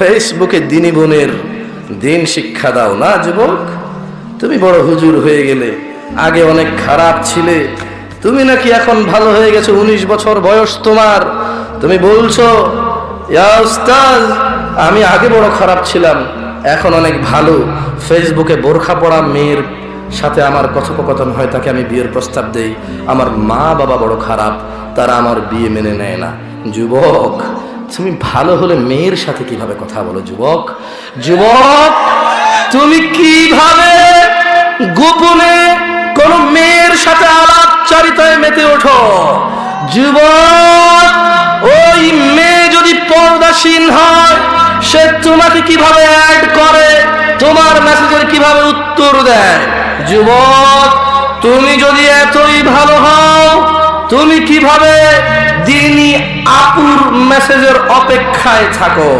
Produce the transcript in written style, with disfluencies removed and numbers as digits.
ফেসবুকে দিনী বোনের দিন শিক্ষা দাও না যুবক। তুমি বড় হুজুর হয়ে গেলে, আগে অনেক খারাপ ছিলে, তুমি নাকি এখন ভালো হয়ে গেছো, 19 বছর বয়স তোমার, তুমি বলছো ইয়া উস্তাজ আমি আগে বড় খারাপ ছিলাম, এখন অনেক ভালো। ফেসবুকে বোরখা পরা মেয়ের সাথে আমার কথোপকথন হয়, তাকে আমি বিয়ের প্রস্তাব দেই, আমার মা বাবা বড় খারাপ, তারা আমার বিয়ে মেনে নেয় না। যুবক, তুমি ভালো হলে মেয়ের সাথে কিভাবে কথা বলো? যুবক, যুবক তুমি কিভাবে গোপনে কোন মেয়ের সাথে আলাপচারিতায় মেতে ওঠো? যুবক, ওই মেয়ে যদি পর্দাশীল হয়, সে তোমাকে কিভাবে অ্যাড করে, তোমার মেসেজের কিভাবে উত্তর দেয়? যুবক, তুমি যদি এতই ভালো হও, তুমি কিভাবে দিনী আপুর মেসেজের অপেক্ষায় থাকো?